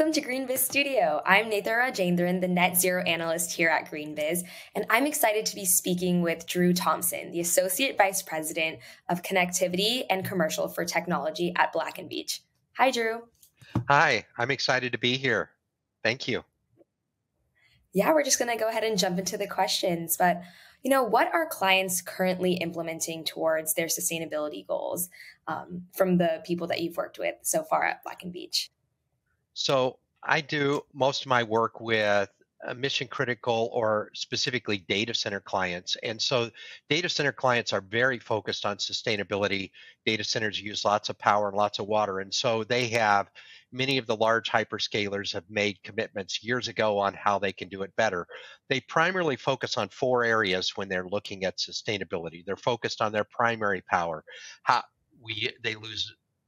Welcome to GreenBiz Studio. I'm Neetha Rajendran, the Net Zero Analyst here at GreenBiz, and I'm excited to be speaking with Drew Thompson, the Associate Vice President of Connectivity and Commercial for Technology at Black & Veatch. Hi, Drew. Hi, I'm excited to be here. Thank you. Yeah, we're just going to go ahead and jump into the questions. But, what are clients currently implementing towards their sustainability goals from the people that you've worked with so far at Black & Veatch? So I do most of my work with mission critical or specifically data center clients. And so data center clients are very focused on sustainability. Data centers use lots of power and lots of water. And so they have many of the large hyperscalers have made commitments years ago on how they can do it better. They primarily focus on four areas when they're looking at sustainability. They're focused on their primary power. How they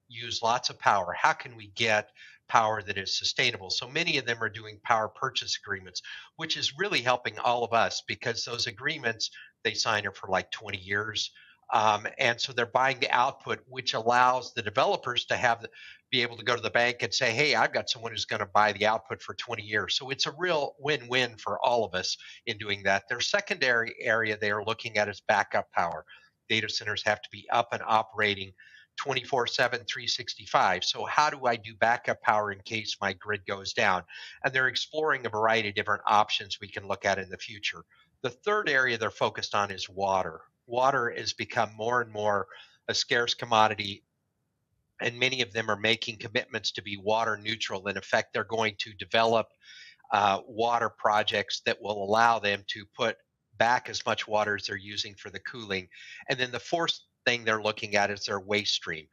use lots of power. How can we get power that is sustainable? So many of them are doing power purchase agreements, which is really helping all of us because those agreements they sign are for like 20 years. And so they're buying the output, which allows the developers to be able to go to the bank and say, hey, I've got someone who's going to buy the output for 20 years. So it's a real win-win for all of us in doing that. Their secondary area they are looking at is backup power. Data centers have to be up and operating 24/7, 365. So how do I do backup power in case my grid goes down? And they're exploring a variety of different options we can look at in the future. The third area they're focused on is water. Water has become more and more a scarce commodity, and many of them are making commitments to be water neutral. In effect, they're going to develop water projects that will allow them to put back as much water as they're using for the cooling. And then the fourth thing they're looking at is their waste stream.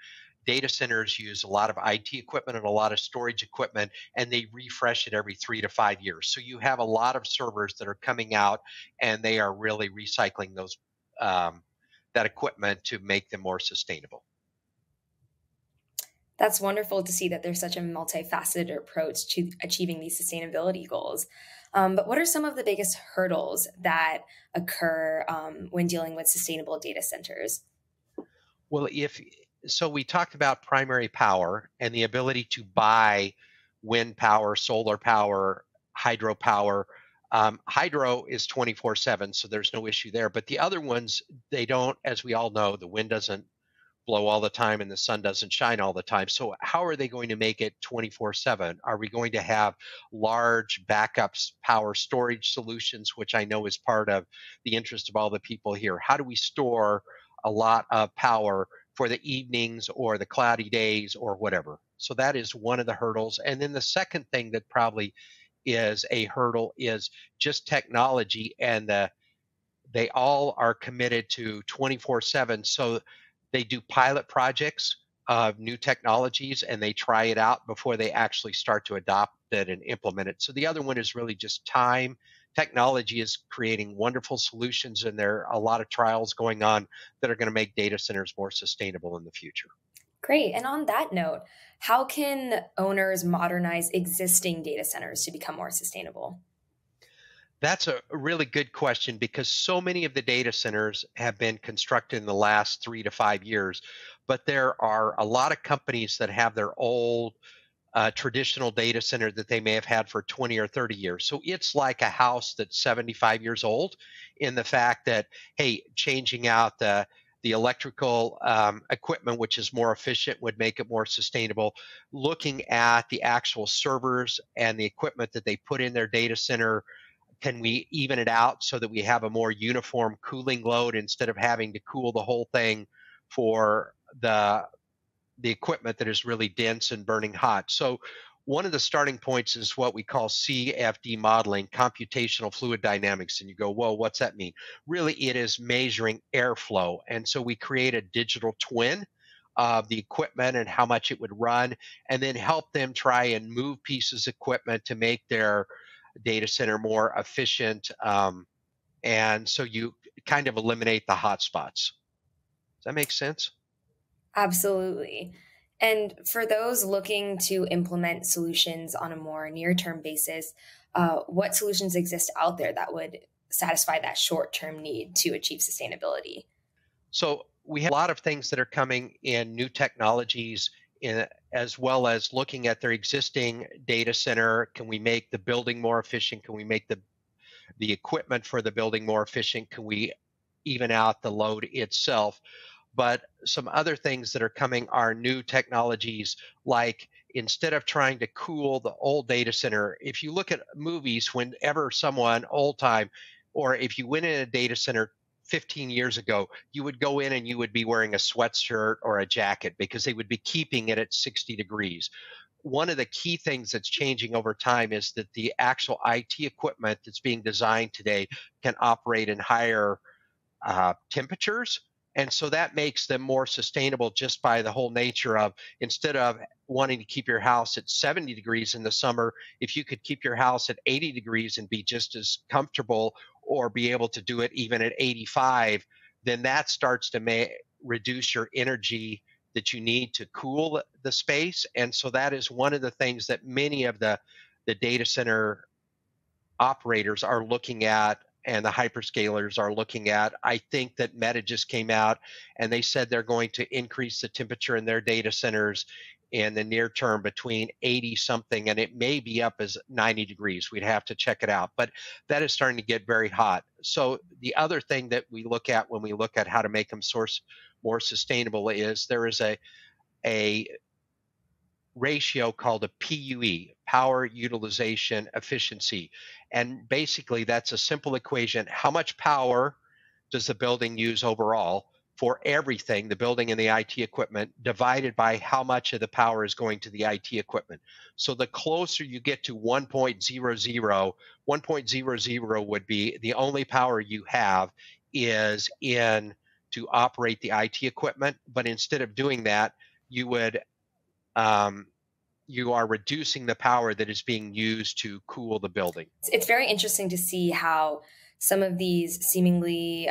Data centers use a lot of IT equipment and a lot of storage equipment, and they refresh it every 3 to 5 years. So you have a lot of servers that are coming out, and they are really recycling those that equipment to make them more sustainable. That's wonderful to see that there's such a multifaceted approach to achieving these sustainability goals. But what are some of the biggest hurdles that occur when dealing with sustainable data centers? Well, so we talked about primary power and the ability to buy wind power, solar power, hydropower. Hydro is 24/7, so there's no issue there. But the other ones, they don't, as we all know, the wind doesn't blow all the time and the sun doesn't shine all the time. So how are they going to make it 24/7? Are we going to have large backups power storage solutions, which I know is part of the interest of all the people here? How do we store a lot of power for the evenings or the cloudy days or whatever? So that is one of the hurdles. And then the second thing that probably is a hurdle is just technology, and they all are committed to 24/7. So they do pilot projects of new technologies and they try it out before they actually start to adopt it and implement it. So the other one is really just time. Technology is creating wonderful solutions, and there are a lot of trials going on that are going to make data centers more sustainable in the future. Great. And on that note, how can owners modernize existing data centers to become more sustainable? That's a really good question because so many of the data centers have been constructed in the last 3 to 5 years, but there are a lot of companies that have their old traditional data center that they may have had for 20 or 30 years. So it's like a house that's 75 years old in the fact that, hey, changing out the electrical equipment, which is more efficient, would make it more sustainable. Looking at the actual servers and the equipment that they put in their data center, can we even it out so that we have a more uniform cooling load instead of having to cool the whole thing for the equipment that is really dense and burning hot? So one of the starting points is what we call CFD modeling, computational fluid dynamics. And you go, whoa, what's that mean? Really, it is measuring airflow. And so we create a digital twin of the equipment and how much it would run, and then help them try and move pieces of equipment to make their data center more efficient. And so you kind of eliminate the hot spots. Does that make sense? Absolutely. And for those looking to implement solutions on a more near-term basis, what solutions exist out there that would satisfy that short-term need to achieve sustainability? So we have a lot of things that are coming in new technologies as well as looking at their existing data center. Can we make the building more efficient? Can we make the equipment for the building more efficient? Can we even out the load itself? But some other things that are coming are new technologies, like instead of trying to cool the old data center, if you look at movies, whenever someone old time, or if you went in a data center 15 years ago, you would go in and you would be wearing a sweatshirt or a jacket because they would be keeping it at 60 degrees. One of the key things that's changing over time is that the actual IT equipment that's being designed today can operate in higher temperatures. And so that makes them more sustainable just by the whole nature of, instead of wanting to keep your house at 70 degrees in the summer, if you could keep your house at 80 degrees and be just as comfortable, or be able to do it even at 85, then that starts to reduce your energy that you need to cool the space. And so that is one of the things that many of the data center operators are looking at, and the hyperscalers are looking at. I think that Meta just came out and they said they're going to increase the temperature in their data centers in the near term between 80 something, and it may be up as 90 degrees. We'd have to check it out, but that is starting to get very hot. So the other thing that we look at when we look at how to make them source more sustainable is there is a ratio called a PUE, power utilization efficiency. And basically, that's a simple equation. How much power does the building use overall for everything, the building and the IT equipment, divided by how much of the power is going to the IT equipment? So the closer you get to 1.00, 1.00 would be the only power you have is in to operate the IT equipment. But instead of doing that, you would um, you are reducing the power that is being used to cool the building. It's very interesting to see how some of these seemingly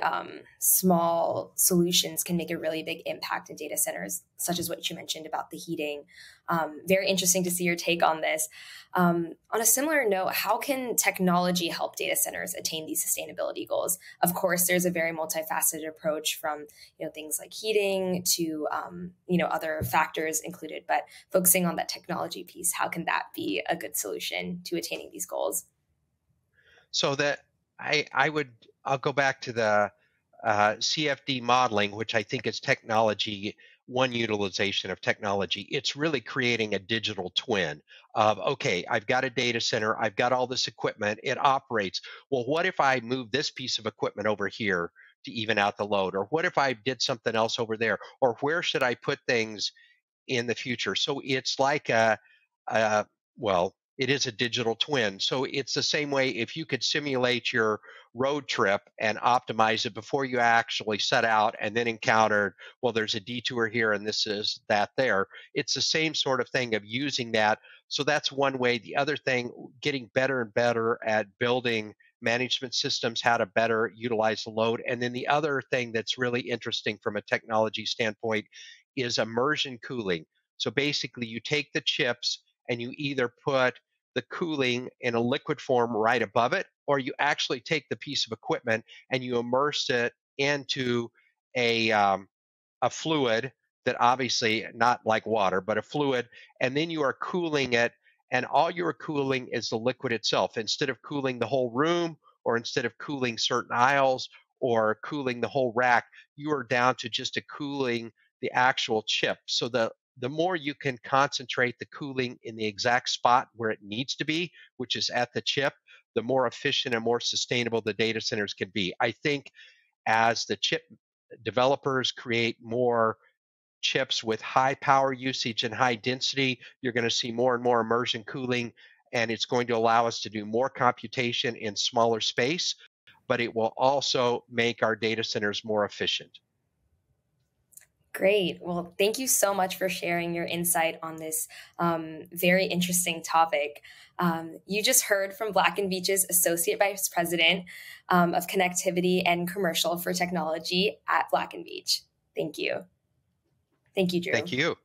small solutions can make a really big impact in data centers, such as what you mentioned about the heating. Very interesting to see your take on this. On a similar note, how can technology help data centers attain these sustainability goals? Of course, there's a very multifaceted approach from things like heating to other factors included, but focusing on that technology piece, how can that be a good solution to attaining these goals? So that I'll go back to the CFD modeling, which I think is technology, one utilization of technology. It's really creating a digital twin of, okay, I've got a data center, I've got all this equipment, it operates. Well, what if I move this piece of equipment over here to even out the load? Or what if I did something else over there? Or where should I put things in the future? So it's like a well, it is a digital twin. So it's the same way if you could simulate your road trip and optimize it before you actually set out and then encountered, well, there's a detour here and this is that there. It's the same sort of thing of using that. So that's one way. The other thing, getting better and better at building management systems, how to better utilize the load. And then the other thing that's really interesting from a technology standpoint is immersion cooling. So basically, you take the chips and you either put the cooling in a liquid form right above it, or you actually take the piece of equipment and you immerse it into a a fluid that obviously not like water, but a fluid, and then you are cooling it, and all you are cooling is the liquid itself. Instead of cooling the whole room, or instead of cooling certain aisles, or cooling the whole rack, you are down to just a cooling the actual chip. So the more you can concentrate the cooling in the exact spot where it needs to be, which is at the chip, the more efficient and more sustainable the data centers can be. I think as the chip developers create more chips with high power usage and high density, you're going to see more and more immersion cooling, and it's going to allow us to do more computation in smaller space, but it will also make our data centers more efficient. Great. Well, thank you so much for sharing your insight on this very interesting topic. You just heard from Black & Veatch's Associate Vice President of Connectivity and Commercial for Technology at Black & Veatch. Thank you. Thank you, Drew. Thank you.